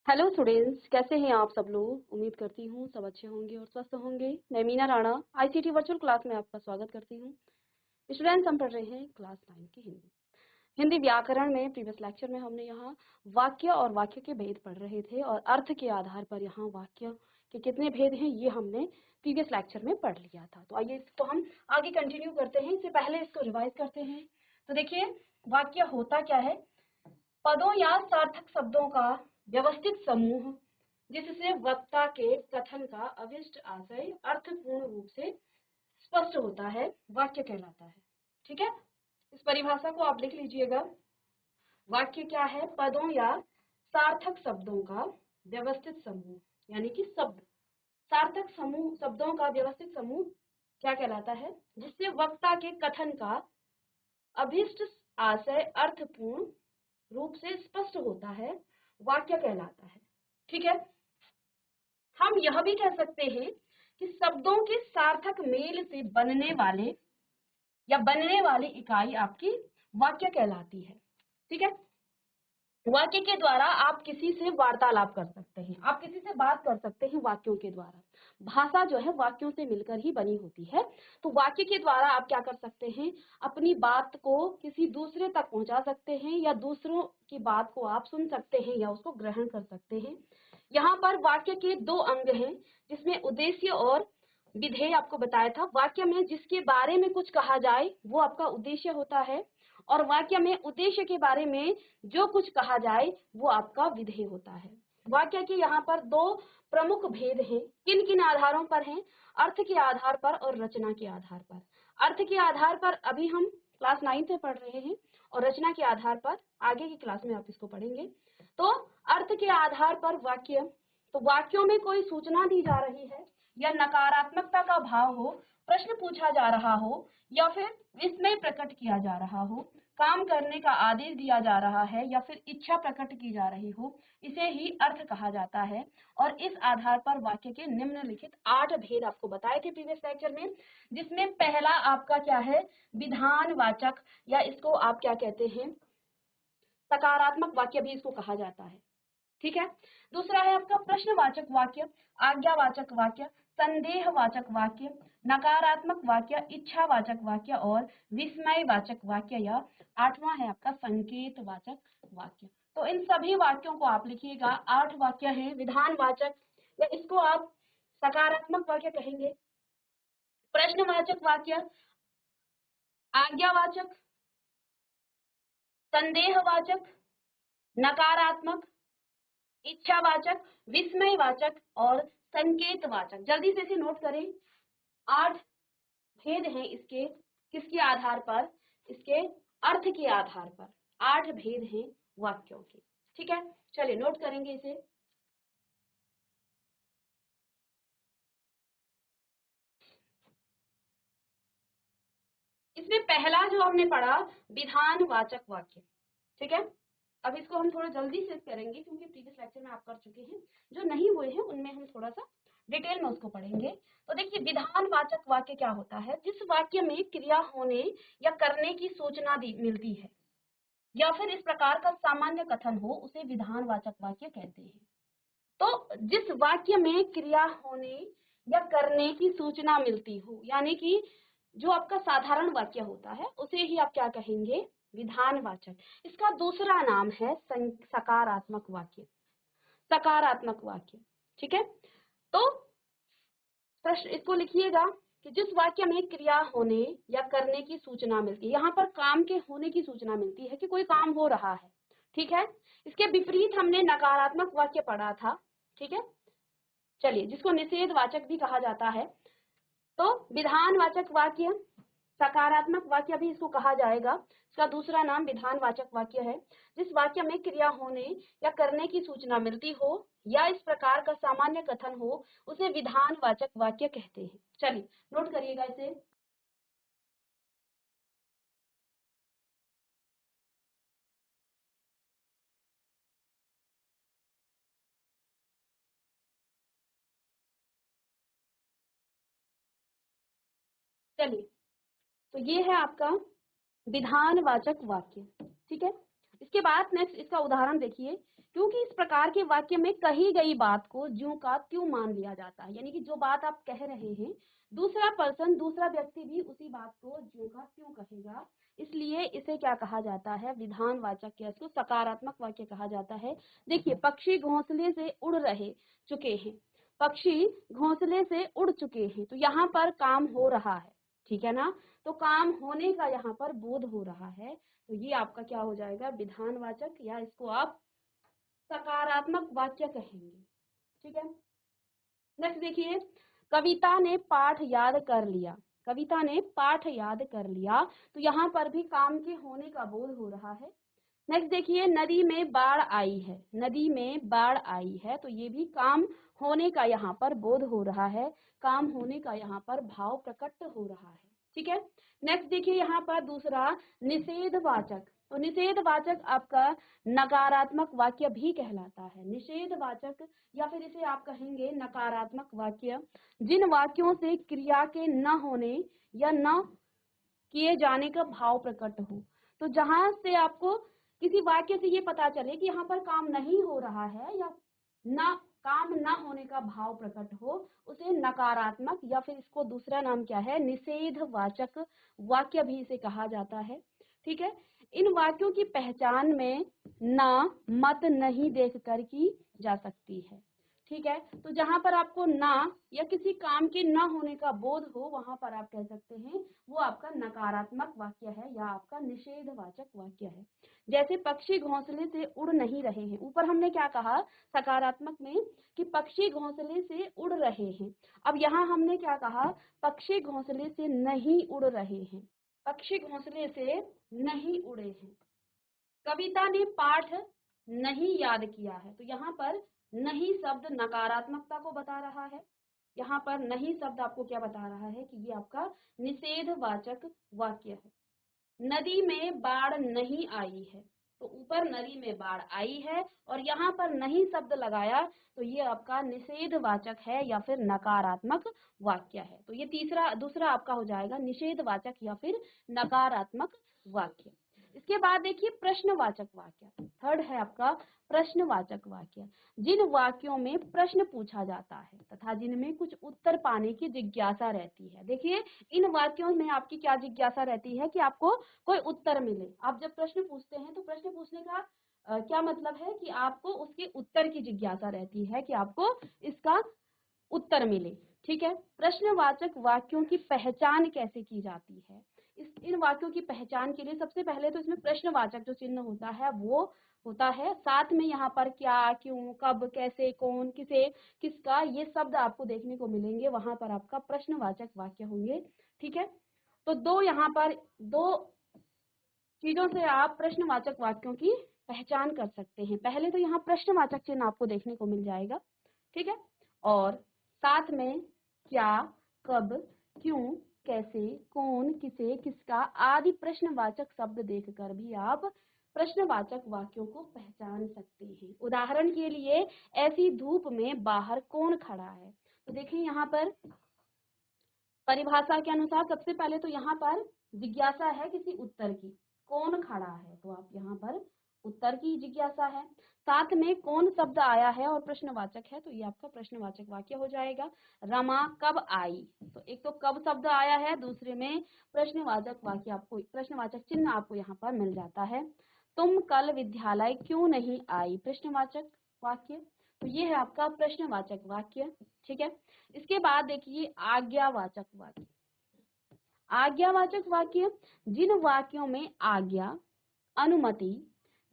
Hello students, कैसे हैं आप सब लोग। उम्मीद करती हूँ सब अच्छे होंगे और स्वस्थ होंगे। मैं Meena Rana ICT virtual class में आपका स्वागत करती हूँ। स्टूडेंट्स, हम पढ़ रहे हैं क्लास 9 की हिंदी व्याकरण में। प्रीवियस लेक्चर में हमने यहाँ वाक्य और वाक्य के भेद पढ़ रहे थे और अर्थ के आधार पर यहाँ वाक्य के कितने भेद हैं ये हमने प्रीवियस लेक्चर में पढ़ लिया था। तो आइए इसको हम आगे कंटिन्यू करते हैं। इससे पहले इसको रिवाइज करते हैं। तो देखिए, वाक्य होता क्या है? पदों या सार्थक शब्दों का व्यवस्थित समूह जिससे वक्ता के कथन का अविष्ट आशय अर्थपूर्ण रूप से स्पष्ट होता है, वाक्य कहलाता है। ठीक है, इस परिभाषा को आप लिख लीजिएगा। वाक्य क्या है? पदों या सार्थक शब्दों का व्यवस्थित समूह, यानी कि शब्द सार्थक समूह, शब्दों का व्यवस्थित समूह क्या कहलाता है? जिससे वक्ता के कथन का अभिष्ट आशय अर्थपूर्ण रूप से स्पष्ट होता है, वाक्य कहलाता है। ठीक है, हम यह भी कह सकते हैं कि शब्दों के सार्थक मेल से बनने वाले या बनने वाली इकाई आपकी वाक्य कहलाती है। ठीक है, वाक्य के द्वारा आप किसी से वार्तालाप कर सकते हैं, आप किसी से बात कर सकते हैं वाक्यों के द्वारा। भाषा जो है वाक्यों से मिलकर ही बनी होती है। तो वाक्य के द्वारा आप क्या कर सकते हैं? अपनी बात को किसी दूसरे तक पहुंचा सकते हैं या दूसरों की बात को आप सुन सकते हैं या उसको ग्रहण कर सकते हैं। यहाँ पर वाक्य के दो अंग हैं, जिसमें उद्देश्य और विधेय आपको बताया था। वाक्य में जिसके बारे में कुछ कहा जाए वो आपका उद्देश्य होता है, और वाक्य में उद्देश्य के बारे में जो कुछ कहा जाए वो आपका विधेय होता है। वाक्य के यहाँ पर दो प्रमुख भेद हैं। किन किन आधारों पर हैं? अर्थ के आधार पर और रचना के आधार पर। अर्थ के आधार पर अभी हम क्लास 9 में पढ़ रहे हैं और रचना के आधार पर आगे की क्लास में आप इसको पढ़ेंगे। तो अर्थ के आधार पर वाक्य, तो वाक्यों में कोई सूचना दी जा रही है या नकारात्मकता का भाव हो, प्रश्न पूछा जा रहा हो या फिर विस्मय प्रकट किया जा रहा हो, काम करने का आदेश दिया जा रहा है या फिर इच्छा प्रकट की जा रही हो, इसे ही अर्थ कहा जाता है। और इस आधार पर वाक्य के निम्नलिखित 8 भेद आपको बताए थे प्रीवियस लेक्चर में, जिसमें पहला आपका क्या है? विधानवाचक, या इसको आप क्या कहते हैं? सकारात्मक वाक्य भी इसको कहा जाता है। ठीक है, दूसरा है आपका प्रश्नवाचक वाक्य, आज्ञावाचक वाक्य, संदेहवाचक वाक्य, नकारात्मक वाक्य, इच्छावाचक वाक्य और विस्मयवाचक वाक्य, या 8वां है आपका संकेतवाचक वाक्य। तो इन सभी वाक्यों को आप लिखिएगा। 8 वाक्य हैं। विधानवाचक, या इसको आप सकारात्मक वाक्य कहेंगे। प्रश्नवाचक वाक्य, आज्ञावाचक, संदेहवाचक, नकारात्मक, इच्छावाचक, विस्मयवाचक और संकेतवाचक। जल्दी से इसे नोट करें। 8 भेद हैं इसके। किसके आधार पर? इसके अर्थ के आधार पर 8 भेद हैं वाक्यों के। ठीक है, चलिए नोट करेंगे इसे। इसमें पहला जो हमने पढ़ा, विधानवाचक वाक्य। ठीक है, अब इसको हम थोड़ा जल्दी से करेंगे क्योंकि प्रीवियस लेक्चर में आप कर चुके हैं। जो नहीं हुए हैं उनमें हम थोड़ा सा डिटेल में उसको पढ़ेंगे। तो देखिए, विधानवाचक वाक्य क्या होता है? जिस वाक्य में क्रिया होने या करने की सूचना मिलती है या फिर इस प्रकार का सामान्य कथन हो, उसे विधानवाचक वाक्य कहते हैं। तो जिस वाक्य में क्रिया होने या करने की सूचना मिलती हो, यानी कि जो आपका साधारण वाक्य होता है, उसे ही आप क्या कहेंगे? विधानवाचक। इसका दूसरा नाम है सकारात्मक वाक्य। सकारात्मक वाक्य। ठीक है, तो प्रश्न इसको लिखिएगा कि जिस वाक्य में क्रिया होने या करने की सूचना मिलती है, यहाँ पर काम के होने की सूचना मिलती है कि कोई काम हो रहा है। ठीक है, इसके विपरीत हमने नकारात्मक वाक्य पढ़ा था। ठीक है, चलिए, जिसको निषेधवाचक भी कहा जाता है। तो विधानवाचक वाक्य, सकारात्मक वाक्य भी इसको कहा जाएगा। इसका दूसरा नाम विधानवाचक वाक्य है। जिस वाक्य में क्रिया होने या करने की सूचना मिलती हो या इस प्रकार का सामान्य कथन हो, उसे विधानवाचक वाक्य कहते हैं। चलिए नोट करिएगा इसे। चलिए, तो ये है आपका विधानवाचक वाक्य। ठीक है, इसके बाद नेक्स्ट इसका उदाहरण देखिए, क्योंकि इस प्रकार के वाक्य में कही गई बात को ज्यों का त्यों मान लिया जाता है, यानी कि जो बात आप कह रहे हैं दूसरा पर्सन, दूसरा व्यक्ति भी उसी बात को ज्यों का त्यों कहेगा, इसलिए इसे क्या कहा जाता है, विधानवाचक या इसको सकारात्मक वाक्य कहा जाता है। देखिए, पक्षी घोंसले से उड़ रहे चुके हैं, पक्षी घोंसले से उड़ चुके हैं, तो यहाँ पर काम हो रहा है, ठीक है ना, तो काम होने का यहाँ पर बोध हो रहा है, तो ये आपका क्या हो जाएगा, विधानवाचक, या इसको आप सकारात्मक वाक्य कहेंगे। ठीक है, नेक्स्ट देखिए, कविता ने पाठ याद कर लिया, कविता ने पाठ याद कर लिया, तो यहाँ पर भी काम के होने का बोध हो रहा है। नेक्स्ट देखिए, नदी में बाढ़ आई है, नदी में बाढ़ आई है, तो ये भी काम होने का यहाँ पर बोध हो रहा है, काम होने का यहाँ पर भाव प्रकट हो रहा है। ठीक है, नेक्स्ट देखिए यहाँ पर दूसरा निषेधवाचक, तो निषेधवाचक आपका नकारात्मक वाक्य भी कहलाता है। निषेधवाचक या फिर इसे आप कहेंगे नकारात्मक वाक्य, जिन वाक्यों से क्रिया के न होने या न किए जाने का भाव प्रकट हो, तो जहां से आपको किसी वाक्य से ये पता चले कि यहाँ पर काम नहीं हो रहा है या ना काम ना होने का भाव प्रकट हो, उसे नकारात्मक या फिर इसको दूसरा नाम क्या है, निषेधवाचक वाक्य भी इसे कहा जाता है। ठीक है, इन वाक्यों की पहचान में ना, मत, नहीं देख कर की जा सकती है। ठीक है, तो जहां पर आपको ना या किसी काम के ना होने का बोध हो, वहां पर आप कह सकते हैं वो आपका नकारात्मक वाक्य है या आपका निषेधवाचक वाक्य है। जैसे पक्षी घोंसले से उड़ नहीं रहे हैं, ऊपर हमने क्या कहा सकारात्मक में कि पक्षी घोंसले से उड़ रहे हैं, अब यहाँ हमने क्या कहा, पक्षी घोंसले से नहीं उड़ रहे हैं, पक्षी घोंसले से नहीं उड़े हैं। कविता ने पाठ नहीं याद किया है, तो यहाँ पर नहीं शब्द नकारात्मकता को बता रहा है, यहाँ पर नहीं शब्द आपको क्या बता रहा है कि ये आपका निषेधवाचक वाक्य है। नदी में बाढ़ नहीं आई है, तो ऊपर नदी में बाढ़ आई है और यहाँ पर नहीं शब्द लगाया, तो ये आपका निषेधवाचक है या फिर नकारात्मक वाक्य है। तो ये दूसरा आपका हो जाएगा निषेधवाचक या फिर नकारात्मक वाक्य। इसके बाद देखिए प्रश्नवाचक वाक्य, थर्ड है आपका प्रश्नवाचक वाक्य, जिन वाक्यों में प्रश्न पूछा जाता है तथा जिनमें कुछ उत्तर पाने की जिज्ञासा रहती है। देखिए, इन वाक्यों में आपकी क्या जिज्ञासा रहती है कि आपको कोई उत्तर मिले। आप जब प्रश्न पूछते हैं तो प्रश्न पूछने का क्या मतलब है कि आपको उसके उत्तर की जिज्ञासा रहती है, कि आपको इसका उत्तर मिले। ठीक है, प्रश्नवाचक वाक्यों की पहचान कैसे की जाती है, इन वाक्यों की पहचान के लिए सबसे पहले तो इसमें प्रश्नवाचक जो चिन्ह होता है वो होता है, साथ में यहाँ पर क्या, क्यों, कब, कैसे, कौन, किसे, किसका, ये शब्द आपको देखने को मिलेंगे, वहां पर आपका प्रश्नवाचक वाक्य होंगे। ठीक है, तो यहाँ पर दो चीजों से आप प्रश्नवाचक वाक्यों की पहचान कर सकते हैं। पहले तो यहाँ प्रश्नवाचक चिन्ह आपको देखने को मिल जाएगा, ठीक है, और साथ में क्या, कब, क्यों, कैसे, कौन, किसे, किसका आदि प्रश्नवाचक शब्द देखकर भी आप प्रश्नवाचक वाक्यों को पहचान सकते हैं। उदाहरण के लिए, ऐसी धूप में बाहर कौन खड़ा है, तो देखिए यहाँ पर परिभाषा के अनुसार सबसे पहले तो यहाँ पर जिज्ञासा है किसी उत्तर की, कौन खड़ा है, तो आप यहाँ पर उत्तर की जिज्ञासा है, साथ में कौन शब्द आया है और प्रश्नवाचक है, तो ये आपका प्रश्नवाचक वाक्य हो जाएगा। रमा कब आई, तो एक तो कब शब्द आया है, दूसरे में प्रश्नवाचक वाक्य आपको, प्रश्नवाचक चिन्ह आपको यहाँ पर मिल जाता है। तुम कल विद्यालय क्यों नहीं आई, प्रश्नवाचक वाक्य, तो ये है आपका प्रश्नवाचक वाक्य। ठीक है, इसके बाद देखिए आज्ञावाचक वाक्य। आज्ञावाचक वाक्य, जिन वाक्यों में आज्ञा, अनुमति,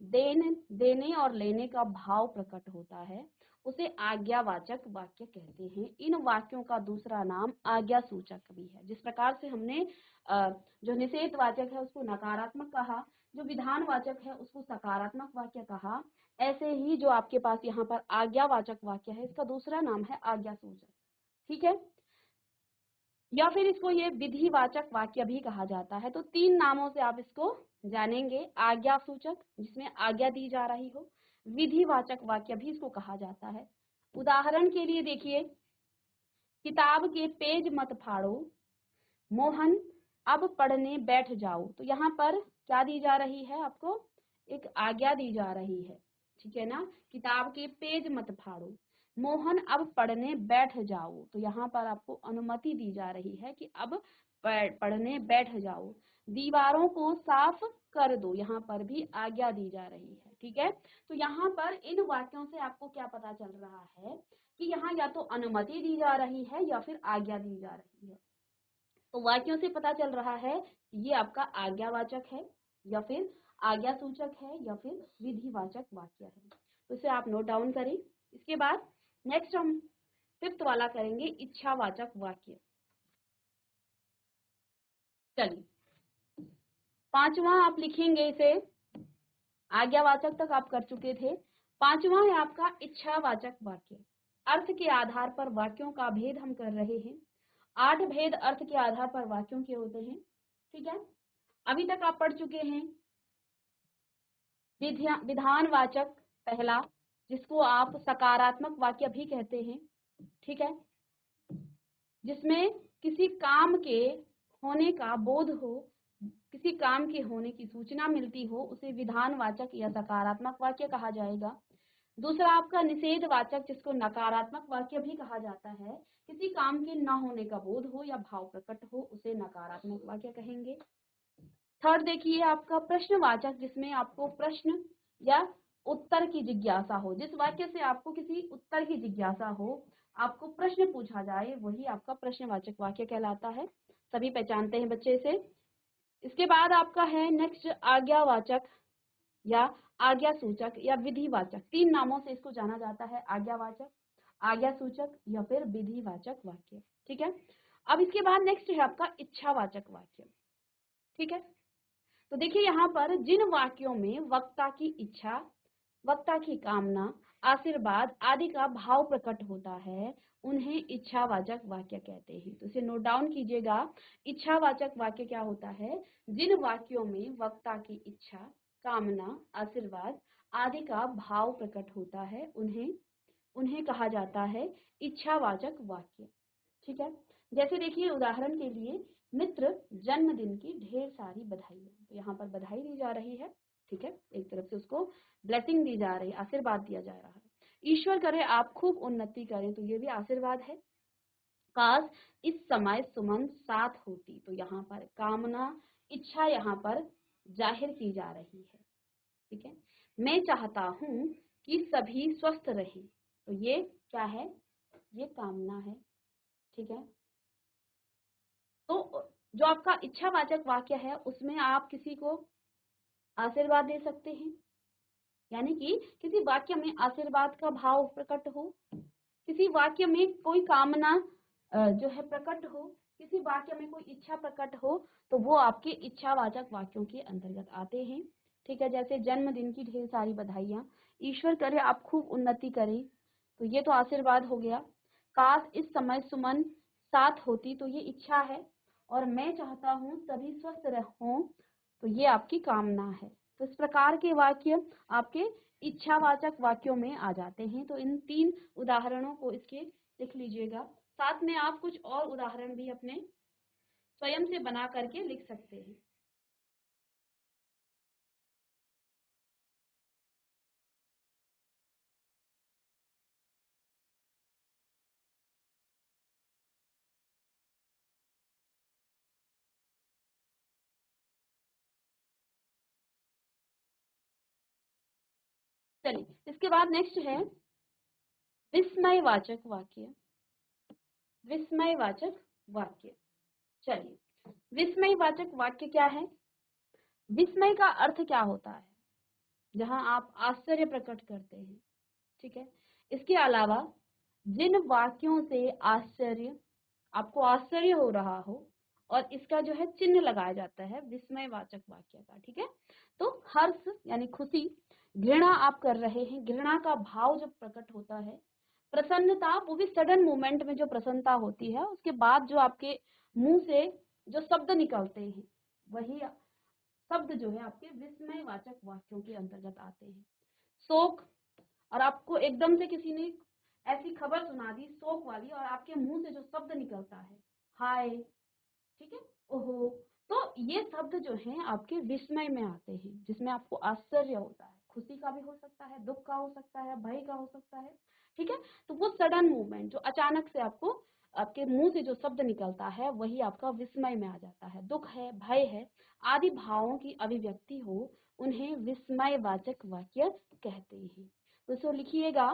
देने और लेने का भाव प्रकट होता है, उसे आज्ञावाचक वाक्य कहते हैं। इन वाक्यों का दूसरा नाम आज्ञा सूचक भी है। जिस प्रकार से हमने जो निषेधवाचक है उसको नकारात्मक कहा, जो विधानवाचक है उसको सकारात्मक वाक्य कहा, ऐसे ही जो आपके पास यहाँ पर आज्ञावाचक वाक्य है, इसका दूसरा नाम है आज्ञा सूचक। ठीक है, या फिर इसको ये विधिवाचक वाक्य भी कहा जाता है। तो तीन नामों से आप इसको जानेंगे, आज्ञा सूचक जिसमें आज्ञा दी जा रही हो, विधिवाचक वाक्य भी इसको कहा जाता है। उदाहरण के लिए देखिए, किताब के पेज मत फाड़ो, मोहन अब पढ़ने बैठ जाओ, तो यहाँ पर क्या दी जा रही है आपको, एक आज्ञा दी जा रही है, ठीक है ना। किताब के पेज मत फाड़ो, मोहन अब पढ़ने बैठ जाओ, तो यहाँ पर आपको अनुमति दी जा रही है कि अब पढ़ने बैठ जाओ। दीवारों को साफ कर दो, यहाँ पर भी आज्ञा दी जा रही है, ठीक है। तो यहाँ पर इन वाक्यों से आपको क्या पता चल रहा है कि यहाँ या तो अनुमति दी जा रही है या फिर आज्ञा दी जा रही है। तो वाक्यों से पता चल रहा है कि ये आपका आज्ञावाचक है या फिर आज्ञा सूचक है या फिर विधिवाचक वाक्य है। तो इसे आप नोट डाउन करें। इसके बाद नेक्स्ट हम फिफ्थ वाला करेंगे, इच्छावाचक वाक्य। चलिए, पांचवा आप लिखेंगे इसे, आज्ञावाचक तक आप कर चुके थे। पांचवा है आपका इच्छावाचक वाक्य। अर्थ के आधार पर वाक्यों का भेद हम कर रहे हैं। 8 भेद अर्थ के आधार पर वाक्यों के होते हैं, ठीक है। अभी तक आप पढ़ चुके हैं विधानवाचक पहला, जिसको आप सकारात्मक वाक्य भी कहते हैं, ठीक है, जिसमें किसी काम के होने का बोध हो, किसी काम के होने की सूचना मिलती हो, उसे विधानवाचक या सकारात्मक वाक्य कहा जाएगा। दूसरा आपका निषेधवाचक, जिसको नकारात्मक वाक्य भी कहा जाता है, किसी काम के न होने का बोध हो या भाव प्रकट हो, उसे नकारात्मक वाक्य कहेंगे। थर्ड देखिए आपका प्रश्नवाचक, जिसमें आपको प्रश्न या उत्तर की जिज्ञासा हो, जिस वाक्य से आपको किसी उत्तर की जिज्ञासा हो, आपको प्रश्न पूछा जाए, वही आपका प्रश्नवाचक वाक्य कहलाता है। सभी पहचानते हैं बच्चे से। इसके बाद आपका है नेक्स्ट आज्ञावाचक या आज्ञा सूचक या विधिवाचक। 3 नामों से इसको जाना जाता है, आज्ञावाचक, आज्ञा सूचक या फिर विधिवाचक वाक्य, ठीक है। अब इसके बाद नेक्स्ट है आपका इच्छावाचक वाक्य, ठीक है। तो देखिए यहाँ पर जिन वाक्यों में वक्ता की इच्छा, वक्ता की कामना, आशीर्वाद आदि का भाव प्रकट होता है, उन्हें इच्छावाचक वाक्य कहते हैं। तो इसे नोट डाउन कीजिएगा। इच्छावाचक वाक्य क्या होता है? जिन वाक्यों में वक्ता की इच्छा, कामना, आशीर्वाद आदि का भाव प्रकट होता है, उन्हें कहा जाता है इच्छावाचक वाक्य, ठीक है। जैसे देखिए उदाहरण के लिए, मित्र जन्मदिन की ढेर सारी बधाइयां, तो यहाँ पर बधाई दी जा रही है, ठीक है, एक तरफ से उसको ब्लेसिंग दी जा रही है, आशीर्वाद दिया जा रहा है। ईश्वर करे आप खूब उन्नति करें, तो ये भी आशीर्वाद है। काश इस समय सुमन साथ होती, तो यहाँ पर कामना, इच्छा यहाँ पर जाहिर की जा रही है, ठीक है। मैं चाहता हूँ कि सभी स्वस्थ रहें, तो ये क्या है? ये कामना है, ठीक है। तो जो आपका इच्छावाचक वाक्य है, उसमें आप किसी को आशीर्वाद दे सकते हैं, यानी कि किसी वाक्य में आशीर्वाद का भाव प्रकट हो, किसी वाक्य में कोई कामना जो है प्रकट हो, किसी वाक्य में कोई इच्छा प्रकट हो, तो वो आपके इच्छावाचक वाक्यों के अंतर्गत आते हैं, ठीक है। जैसे जन्मदिन की ढेर सारी बधाइयां, ईश्वर करे आप खूब उन्नति करें, तो ये तो आशीर्वाद हो गया। काश इस समय सुमन साथ होती, तो ये इच्छा है। और मैं चाहता हूँ सभी स्वस्थ हों, तो ये आपकी कामना है। तो इस प्रकार के वाक्य आपके इच्छावाचक वाक्यों में आ जाते हैं। तो इन 3 उदाहरणों को इसके लिख लीजिएगा। साथ में आप कुछ और उदाहरण भी अपने स्वयं से बना करके लिख सकते हैं। चलिए, इसके बाद नेक्स्ट है विस्मयवाचक वाक्य। विस्मयवाचक वाक्य, चलिए, विस्मयवाचक वाक्य क्या है? विस्मय का अर्थ क्या होता है? जहां आप आश्चर्य प्रकट करते हैं, ठीक है। इसके अलावा जिन वाक्यों से आपको आश्चर्य हो रहा हो और इसका जो है चिन्ह लगाया जाता है विस्मयवाचक वाक्य का, ठीक है। तो हर्ष यानी खुशी, घृणा आप कर रहे हैं, घृणा का भाव जब प्रकट होता है, प्रसन्नता, वो भी सडन मोमेंट में जो प्रसन्नता होती है, उसके बाद जो आपके मुंह से जो शब्द निकलते हैं, वही शब्द जो है आपके विस्मयवाचक वाक्यों के अंतर्गत आते हैं। शोक, और आपको एकदम से किसी ने ऐसी खबर सुना दी शोक वाली, और आपके मुंह से जो शब्द निकलता है हाय, ठीक है, ओहो, तो ये शब्द जो हैं आपके विस्मय में आते हैं, जिसमें आपको आश्चर्य होता है, खुशी का भी हो सकता है, दुख का हो सकता है, भय का हो सकता है, ठीक है। तो वो सडन मूवमेंट जो अचानक से आपको आपके मुंह से जो शब्द निकलता है वही आपका विस्मय में आ जाता है। दुख है, भय है, आदि भावों की अभिव्यक्ति हो, उन्हें विस्मयवाचक वाक्य कहते हैं। तो इसको लिखिएगा,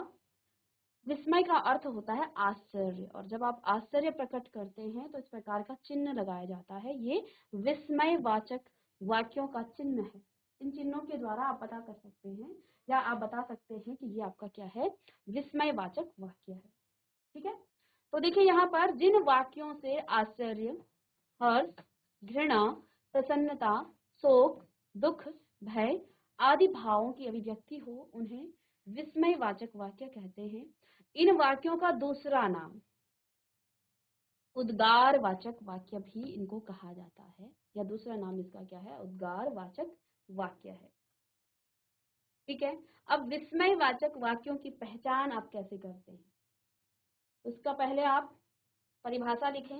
विस्मय का अर्थ होता है आश्चर्य, और जब आप आश्चर्य प्रकट करते हैं तो इस प्रकार का चिन्ह लगाया जाता है। ये विस्मयवाचक वाक्यों का चिन्ह है। इन चिन्हों के द्वारा आप पता कर सकते हैं या आप बता सकते हैं कि ये आपका क्या है, विस्मयवाचक वाक्य है, ठीक है। तो देखिए यहाँ पर जिन वाक्यों से आश्चर्य, हर्ष, घृणा, प्रसन्नता, शोक, दुख, भय आदि भावों की अभिव्यक्ति हो, उन्हें विस्मयवाचक वाक्य कहते हैं। इन वाक्यों का दूसरा नाम उद्गारवाचक वाक्य भी इनको कहा जाता है, या दूसरा नाम इसका क्या है, उद्गारवाचक वाक्य है, ठीक है। अब विस्मयवाचक वाक्यों की पहचान आप कैसे करते हैं, उसका पहले आप परिभाषा लिखें।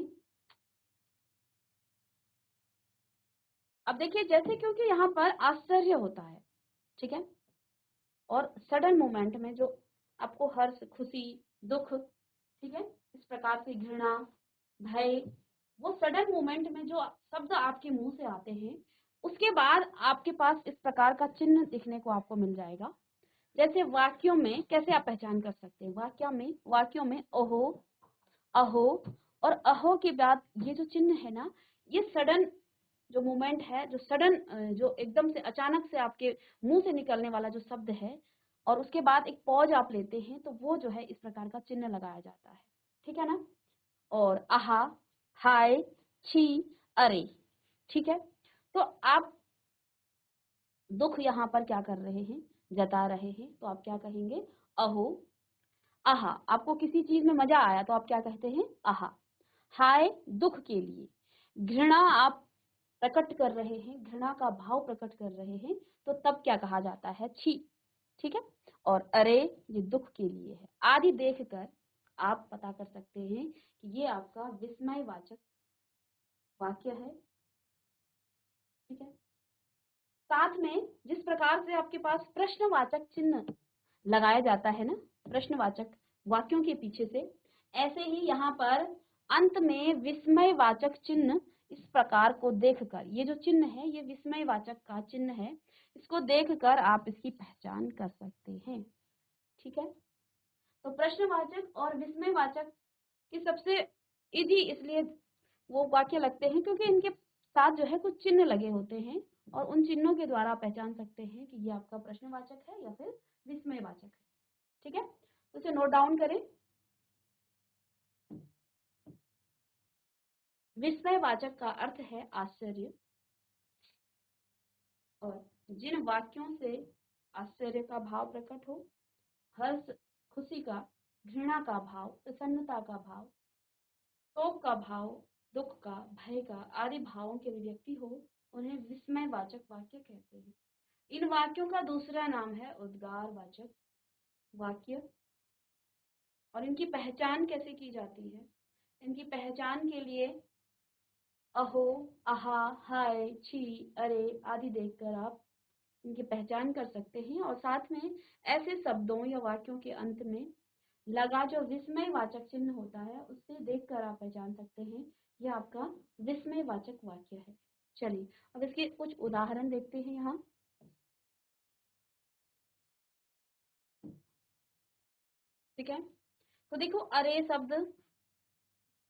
अब देखिए, जैसे क्योंकि यहाँ पर आश्चर्य होता है, ठीक है, और सडन मोमेंट में जो आपको हर्ष, खुशी, दुख, ठीक है, इस प्रकार से घृणा, भय, वो सडन मोमेंट में जो शब्द आपके मुंह से आते हैं, उसके बाद आपके पास इस प्रकार का चिन्ह दिखने को आपको मिल जाएगा। जैसे वाक्यों में कैसे आप पहचान कर सकते हैं, वाक्यों में ओहो, अहो और अहो के बाद ये जो चिन्ह है ना, ये सडन जो मूवमेंट है, जो सडन, जो एकदम से अचानक से आपके मुंह से निकलने वाला जो शब्द है, और उसके बाद एक पॉज आप लेते हैं, तो वो जो है इस प्रकार का चिन्ह लगाया जाता है, ठीक है ना। और आहा, हाय, छी, अरे, ठीक है। तो आप दुख यहाँ पर क्या कर रहे हैं, जता रहे हैं, तो आप क्या कहेंगे, अहो, आहा। आपको किसी चीज में मजा आया तो आप क्या कहते हैं, आहा। हाय, दुख के लिए। घृणा आप प्रकट कर रहे हैं, घृणा का भाव प्रकट कर रहे हैं, तो तब क्या कहा जाता है, छी, ठीक है। और अरे, ये दुख के लिए है, आदि देखकर आप पता कर सकते हैं कि ये आपका विस्मयवाचक वाक्य है, ठीक है। साथ में जिस प्रकार से आपके पास प्रश्नवाचक चिन्ह लगाया जाता है ना, प्रश्नवाचक वाक्यों के पीछे से, ऐसे ही यहाँ पर अंत में विस्मयवाचक चिन्ह इस प्रकार को देखकर, ये जो चिन्ह है ये विस्मयवाचक का चिन्ह है, इसको देखकर आप इसकी पहचान कर सकते हैं, ठीक है। तो प्रश्नवाचक और विस्मयवाचक की सबसे इजी इसलिए वो वाक्य लगते हैं क्योंकि इनके साथ जो है कुछ चिन्ह लगे होते हैं, और उन चिन्हों के द्वारा आप पहचान सकते हैं कि ये आपका प्रश्नवाचक है या फिर विस्मयवाचक है, ठीक है। तो इसे नोट डाउन करें। विस्मयवाचक का अर्थ है आश्चर्य, और जिन वाक्यों से आश्चर्य का भाव प्रकट हो, हर्ष, खुशी का, घृणा का भाव, प्रसन्नता का भाव, शोक का भाव, दुख का, भय का आदि भावों की अभिव्यक्ति हो, उन्हें विस्मयवाचक वाक्य कहते हैं। इन वाक्यों का दूसरा नाम है उद्गारवाचक वाक्य। और इनकी पहचान कैसे की जाती है, इनकी पहचान के लिए अहो, आहा, हाय, छी, अरे आदि देखकर आप इनकी पहचान कर सकते हैं, और साथ में ऐसे शब्दों या वाक्यों के अंत में लगा जो विस्मयवाचक चिन्ह होता है, उससे देखकर आप पहचान सकते हैं यह आपका विस्मयवाचक वाक्य है। चलिए अब इसके कुछ उदाहरण देखते हैं यहाँ, ठीक है। तो देखो, अरे शब्द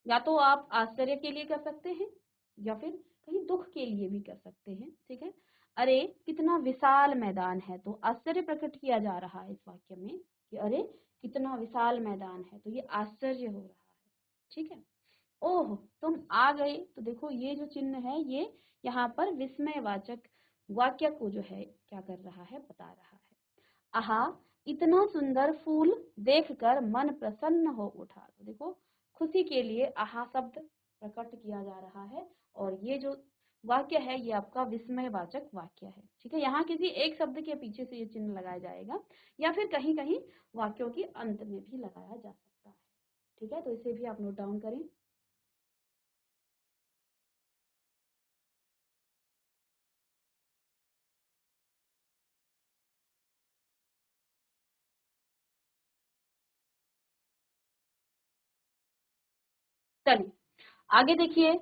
या तो आप आश्चर्य के लिए कर सकते हैं या फिर कहीं दुख के लिए भी कर सकते हैं, ठीक है। अरे कितना विशाल मैदान है, तो आश्चर्य प्रकट किया जा रहा है इस वाक्य में कि अरे कितना विशाल मैदान है, तो ये आश्चर्य हो रहा है, ठीक है। ओह, तुम आ गए, तो देखो ये जो चिन्ह है ये यहाँ पर विस्मयवाचक वाक्य को जो है क्या कर रहा है, बता रहा है। आहा, इतना सुंदर फूल देखकर मन प्रसन्न हो उठा, तो देखो खुशी के लिए आहा शब्द प्रकट किया जा रहा है, और ये जो वाक्य है ये आपका विस्मयवाचक वाक्य है, ठीक है। यहाँ किसी एक शब्द के पीछे से ये चिन्ह लगाया जाएगा, या फिर कहीं कहीं वाक्यों के अंत में भी लगाया जा सकता है, ठीक है। तो इसे भी आप नोट डाउन करें। चलिए आगे देखिए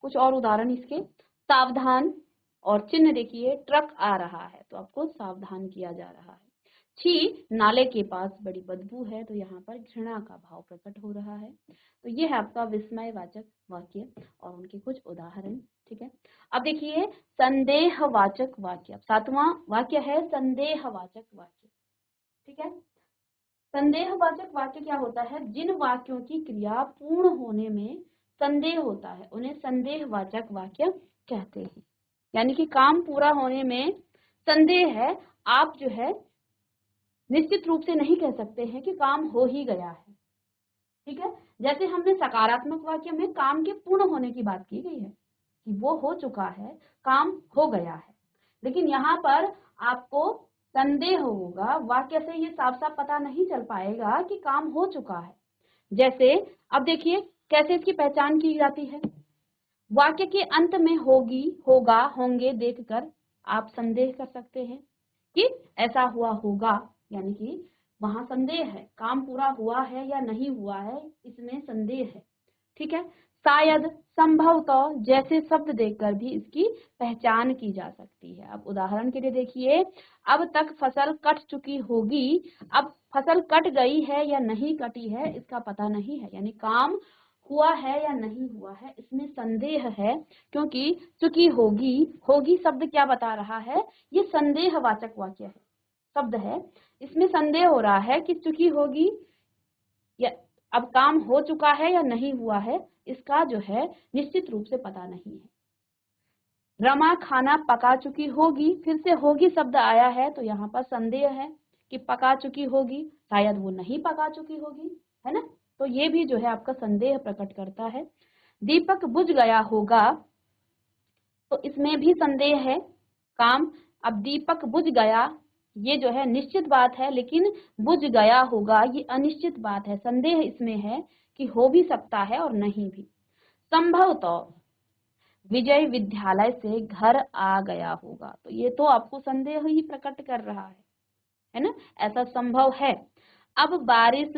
कुछ और उदाहरण इसके। सावधान और चिन्ह देखिए, ट्रक आ रहा है तो आपको सावधान किया जा रहा है। छी, नाले के पास बड़ी बदबू है तो यहाँ पर घृणा का भाव प्रकट हो रहा है। तो ये है आपका विस्मयवाचक वाक्य और उनके कुछ उदाहरण। ठीक है, अब देखिए संदेहवाचक वाक्य, सातवां वाक्य है संदेहवाचक वाक्य। ठीक है, संदेहवाचक वाक्य क्या होता है? जिन वाक्यों की क्रिया पूर्ण होने में संदेह होता है उन्हें संदेहवाचक वाक्य कहते हैं। यानी कि काम पूरा होने में संदेह है, आप जो है निश्चित रूप से नहीं कह सकते हैं कि काम हो ही गया है। ठीक है, जैसे हमने सकारात्मक वाक्य में काम के पूर्ण होने की बात की गई है कि वो हो चुका है, काम हो गया है, लेकिन यहाँ पर आपको संदेह होगा, वाक्य से ये साफ साफ पता नहीं चल पाएगा कि काम हो चुका है। जैसे अब देखिए कैसे इसकी पहचान की जाती है। वाक्य के अंत में होगी, होगा, होंगे देखकर आप संदेह कर सकते हैं कि ऐसा हुआ होगा, यानी कि वहां संदेह है, काम पूरा हुआ है या नहीं हुआ है, इसमें संदेह है। ठीक है, शायद, संभवतः जैसे शब्द देखकर भी इसकी पहचान की जा सकती है। अब उदाहरण के लिए देखिए, अब तक फसल कट चुकी होगी, अब फसल कट गई है या नहीं कटी है इसका पता नहीं है, यानी काम हुआ है या नहीं हुआ है इसमें संदेह है, क्योंकि चुकी होगी, होगी शब्द क्या बता रहा है? ये संदेहवाचक वाक्य है, शब्द है, इसमें संदेह हो रहा है कि चुकी होगी या अब काम हो चुका है या नहीं हुआ है, इसका जो है निश्चित रूप से पता नहीं है। रमा खाना पका चुकी होगी, फिर से होगी शब्द आया है तो यहाँ पर संदेह है कि पका चुकी होगी, शायद वो नहीं पका चुकी होगी, है ना? तो ये भी जो है आपका संदेह प्रकट करता है। दीपक बुझ गया होगा, तो इसमें भी संदेह है, काम, अब दीपक बुझ गया ये जो है निश्चित बात है, लेकिन बुझ गया होगा ये अनिश्चित बात है, संदेह इसमें है कि हो भी सकता है और नहीं भी। संभवतः विजय विद्यालय से घर आ गया होगा, तो ये तो आपको संदेह ही प्रकट कर रहा है ना? ऐसा संभव है। अब बारिश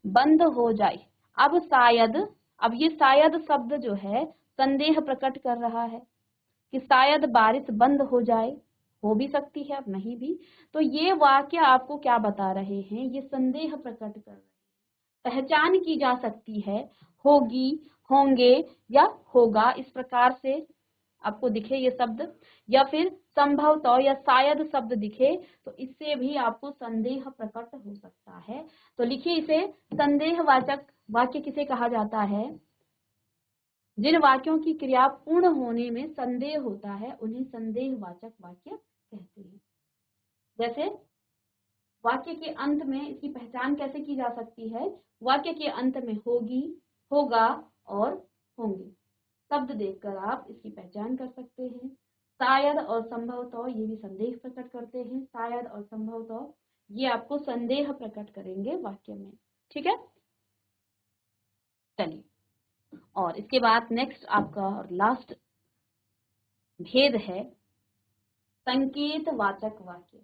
बंद हो जाए, अब शायद, अब ये शायद शब्द जो है संदेह प्रकट कर रहा है कि शायद बारिश बंद हो जाए, हो भी सकती है अब नहीं भी। तो ये वाक्य आपको क्या बता रहे हैं? ये संदेह प्रकट कर रहे हैं, पहचान की जा सकती है, होगी, होंगे या होगा, इस प्रकार से आपको दिखे ये शब्द, या फिर संभवतः या शायद शब्द दिखे तो इससे भी आपको संदेह प्रकट हो सकता है। तो लिखिए इसे, संदेहवाचक वाक्य किसे कहा जाता है? जिन वाक्यों की क्रिया पूर्ण होने में संदेह होता है उन्हें संदेहवाचक वाक्य कहते हैं। जैसे वाक्य के अंत में इसकी पहचान कैसे की जा सकती है? वाक्य के अंत में होगी, होगा और होंगे शब्द देखकर आप इसकी पहचान कर सकते हैं। शायद और संभवतः ये भी संदेह प्रकट करते हैं, शायद और संभवतः ये आपको संदेह प्रकट करेंगे वाक्य में। ठीक है, चलिए, और इसके बाद नेक्स्ट आपका और लास्ट भेद है संकेतवाचक वाक्य।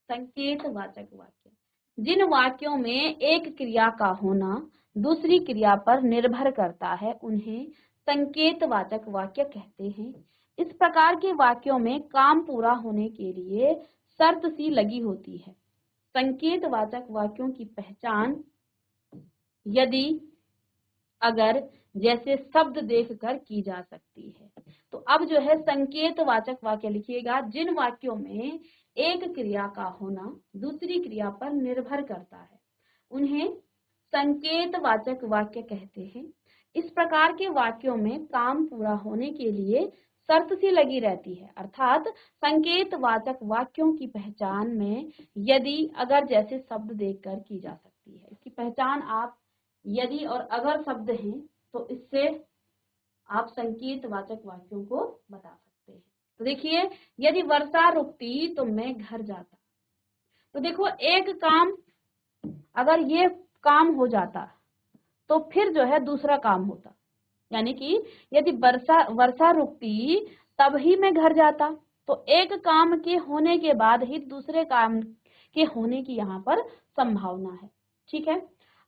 संकेतवाचक वाक्य, जिन वाक्यों में एक क्रिया का होना दूसरी क्रिया पर निर्भर करता है उन्हें संकेतवाचक वाक्य कहते हैं। इस प्रकार के वाक्यों में काम पूरा होने के लिए शर्त सी लगी होती है। संकेतवाचक वाक्यों की पहचान यदि, अगर, जैसे शब्द देखकर की जा सकती है। तो अब जो है संकेतवाचक वाक्य लिखिएगा, जिन वाक्यों में एक क्रिया का होना दूसरी क्रिया पर निर्भर करता है उन्हें संकेतवाचक वाक्य कहते हैं। इस प्रकार के वाक्यों में काम पूरा होने के लिए शर्त सी लगी रहती है, अर्थात संकेतवाचक वाक्यों की पहचान में यदि, अगर जैसे शब्द देखकर की जा सकती है। इसकी पहचान आप यदि और अगर शब्द हैं तो इससे आप संकेतवाचक वाक्यों को बता सकते हैं। तो देखिए, यदि वर्षा रुकती तो मैं घर जाता। तो देखो, एक काम, अगर ये काम हो जाता तो फिर जो है दूसरा काम होता, यानी कि यदि वर्षा रुकती तब ही मैं घर जाता। तो एक काम के होने के बाद ही दूसरे काम के होने की यहाँ पर संभावना है। ठीक है,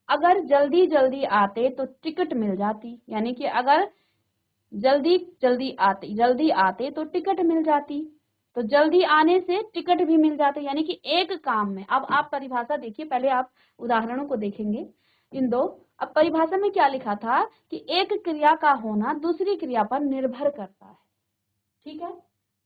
अगर जल्दी जल्दी आते तो टिकट मिल जाती, यानी कि अगर जल्दी आते तो टिकट मिल जाती, तो जल्दी आने से टिकट भी मिल जाते, यानी कि एक काम में। अब आप परिभाषा देखिए, पहले आप उदाहरणों को देखेंगे इन दो। अब परिभाषा में क्या लिखा था कि एक क्रिया का होना दूसरी क्रिया पर निर्भर करता है, ठीक है।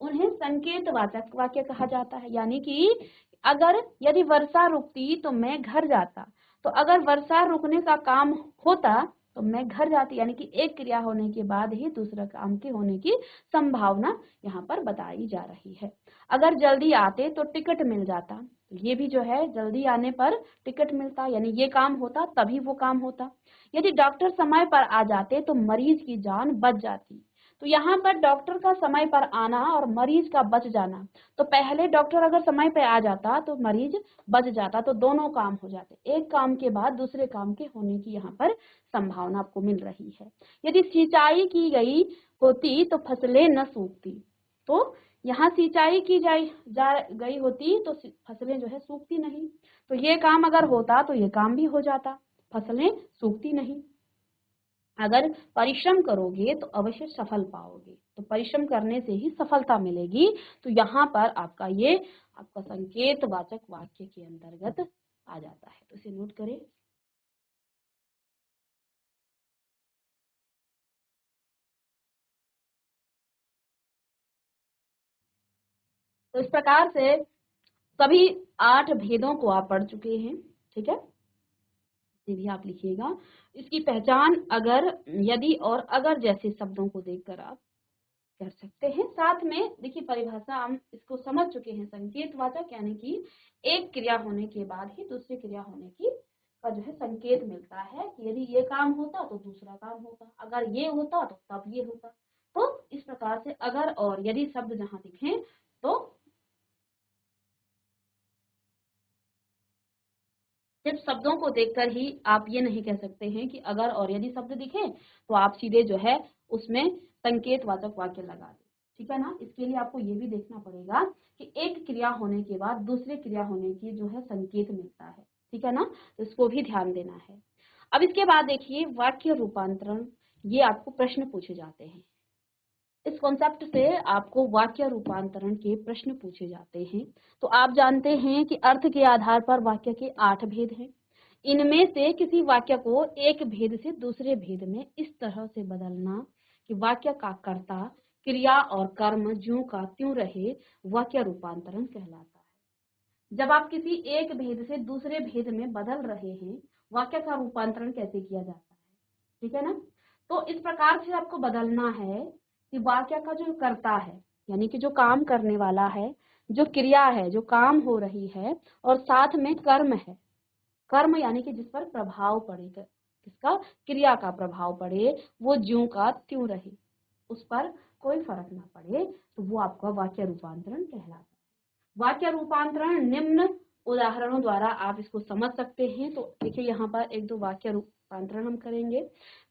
उन्हें संकेतवाचक वाक्य कहा जाता है, यानी कि अगर यदि वर्षा रुकती तो मैं घर जाता, तो अगर वर्षा रुकने का काम होता तो मैं घर जाती, यानी कि एक क्रिया होने के बाद ही दूसरा काम के होने की संभावना यहाँ पर बताई जा रही है। अगर जल्दी आते तो टिकट मिल जाता, तो ये भी जो है जल्दी आने पर टिकट मिलता, यानी ये काम होता तभी वो काम होता। यदि डॉक्टर समय पर आ जाते तो मरीज की जान बच जाती, तो यहाँ पर डॉक्टर का समय पर आना और मरीज का बच जाना, तो पहले डॉक्टर अगर समय पे आ जाता तो मरीज बच जाता, तो दोनों काम हो जाते, एक काम के बाद दूसरे काम के होने की यहाँ पर संभावना आपको मिल रही है। यदि सिंचाई की गई होती तो फसलें न सूखती, तो यहाँ सिंचाई की गई होती तो फसलें जो है सूखती नहीं, तो ये काम अगर होता तो ये काम भी हो जाता, फसलें सूखती नहीं। अगर परिश्रम करोगे तो अवश्य सफल पाओगे, तो परिश्रम करने से ही सफलता मिलेगी, तो यहाँ पर आपका ये आपका संकेतवाचक वाक्य के अंतर्गत आ जाता है, तो इसे नोट करें। तो इस प्रकार से सभी 8 भेदों को आप पढ़ चुके हैं, ठीक है। ये भी आप लिखिएगा। इसकी पहचान अगर, यदि और अगर जैसे शब्दों को देखकर आप कर सकते हैं। साथ में देखिए परिभाषा हम इसको समझ चुके हैं, संकेतवाचक यानी कि एक क्रिया होने के बाद ही दूसरी क्रिया होने की का जो है संकेत मिलता है कि यदि ये काम होता तो दूसरा काम होता, अगर ये होता तो तब ये होता। तो इस प्रकार से अगर और यदि शब्द जहां दिखे तो सिर्फ शब्दों को देखकर ही आप ये नहीं कह सकते हैं कि अगर और यदि शब्द दिखे तो आप सीधे जो है उसमें संकेतवाचक वाक्य लगा दें, ठीक है ना। इसके लिए आपको ये भी देखना पड़ेगा कि एक क्रिया होने के बाद दूसरे क्रिया होने की जो है संकेत मिलता है, ठीक है ना, तो इसको भी ध्यान देना है। अब इसके बाद देखिए वाक्य रूपांतरण, ये आपको प्रश्न पूछे जाते हैं। इस कॉन्सेप्ट से आपको वाक्य रूपांतरण के प्रश्न पूछे जाते हैं। तो आप जानते हैं कि अर्थ के आधार पर वाक्य के 8 भेद हैं। इनमें से किसी वाक्य को एक भेद से दूसरे भेद में इस तरह से बदलना कि वाक्य का कर्ता, क्रिया और कर्म ज्यों का त्यों रहे, वाक्य रूपांतरण कहलाता है। जब आप किसी एक भेद से दूसरे भेद में बदल रहे हैं, वाक्य का रूपांतरण कैसे किया जाता है, ठीक है ना। तो इस प्रकार से आपको बदलना है कि वाक्य का जो कर्ता है, यानी कि जो काम करने वाला है, जो क्रिया है, जो काम हो रही है, और साथ में कर्म है। कर्म यानी कि जिस पर प्रभाव पड़े, किसका, क्रिया का प्रभाव पड़े, वो ज्यों का त्यों रहे, उस पर कोई फर्क ना पड़े, तो वो आपका वाक्य रूपांतरण कहलाता है। वाक्य रूपांतरण निम्न उदाहरणों द्वारा आप इसको समझ सकते हैं। तो देखिए यहाँ पर एक दो वाक्य रूपांतरण हम करेंगे।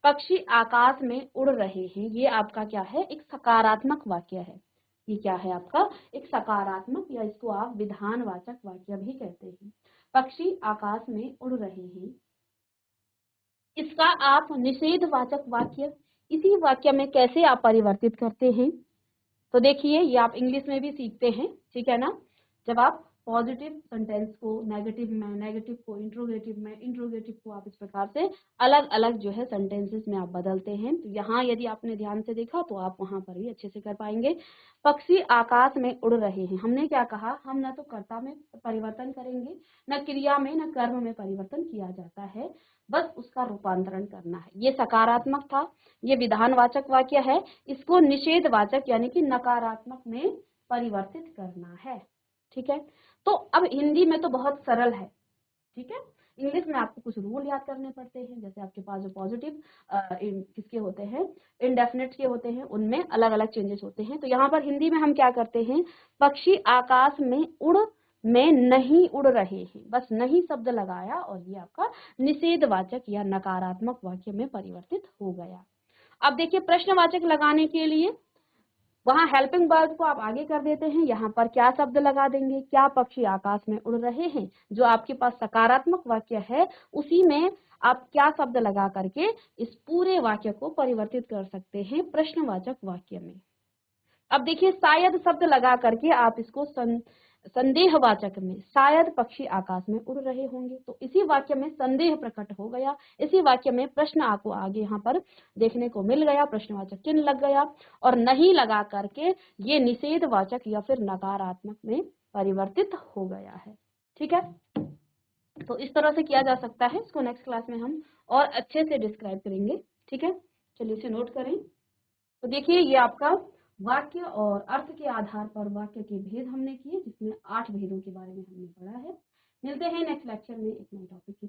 पक्षी आकाश में उड़ रहे हैं, ये आपका क्या है, एक सकारात्मक वाक्य है। ये क्या है आपका, एक सकारात्मक, या इसको आप विधानवाचक वाक्य भी कहते हैं। पक्षी आकाश में उड़ रहे हैं, इसका आप निषेधवाचक वाक्य इसी वाक्य में कैसे आप परिवर्तित करते हैं। तो देखिए ये आप इंग्लिश में भी सीखते हैं, ठीक है ना। जब आप पॉजिटिव सेंटेंस को नेगेटिव में, नेगेटिव को इंट्रोगेटिव में, इंट्रोगेटिव को आप इस प्रकार से अलग अलग जो है सेंटेंसेस में आप बदलते हैं। तो यहाँ यदि आपने ध्यान से देखा तो आप वहां पर भी अच्छे से कर पाएंगे। पक्षी आकाश में उड़ रहे हैं, हमने क्या कहा, हम न तो कर्ता में परिवर्तन करेंगे, न क्रिया में, न कर्म में परिवर्तन किया जाता है, बस उसका रूपांतरण करना है। ये सकारात्मक था, ये विधानवाचक वाक्य है, इसको निषेधवाचक यानी कि नकारात्मक में परिवर्तित करना है, ठीक है। तो अब हिंदी में तो बहुत सरल है, ठीक है। इंग्लिश में आपको कुछ रूल याद करने पड़ते हैं, जैसे आपके पास जो पॉजिटिव किसके होते हैं, इंडेफिनिट के होते हैं, उनमें अलग अलग चेंजेस होते हैं। तो यहाँ पर हिंदी में हम क्या करते हैं, पक्षी आकाश में नहीं उड़ रहे हैं, बस नहीं शब्द लगाया और ये आपका निषेधवाचक या नकारात्मक वाक्य में परिवर्तित हो गया। अब देखिए प्रश्नवाचक लगाने के लिए वहां हेल्पिंग वर्ब को आप आगे कर देते हैं, यहाँ पर क्या शब्द लगा देंगे, क्या पक्षी आकाश में उड़ रहे हैं। जो आपके पास सकारात्मक वाक्य है उसी में आप क्या शब्द लगा करके इस पूरे वाक्य को परिवर्तित कर सकते हैं प्रश्नवाचक वाक्य में। अब देखिए शायद शब्द लगा करके आप इसको संदेहवाचक में, शायद पक्षी आकाश में उड़ रहे होंगे, तो इसी वाक्य में संदेह प्रकट हो गया, इसी वाक्य में प्रश्न आपको आगे यहाँ पर देखने को मिल गया, प्रश्नवाचक चिन्ह लग गया, और नहीं लगा करके ये निषेधवाचक या फिर नकारात्मक में परिवर्तित हो गया है। ठीक है, तो इस तरह से किया जा सकता है। इसको नेक्स्ट क्लास में हम और अच्छे से डिस्क्राइब करेंगे। ठीक है, चलिए इसे नोट करें। तो देखिए ये आपका वाक्य और अर्थ के आधार पर वाक्य के भेद हमने किए, जिसमें 8 भेदों के बारे में हमने पढ़ा है। मिलते हैं नेक्स्ट लेक्चर में एक नए टॉपिक के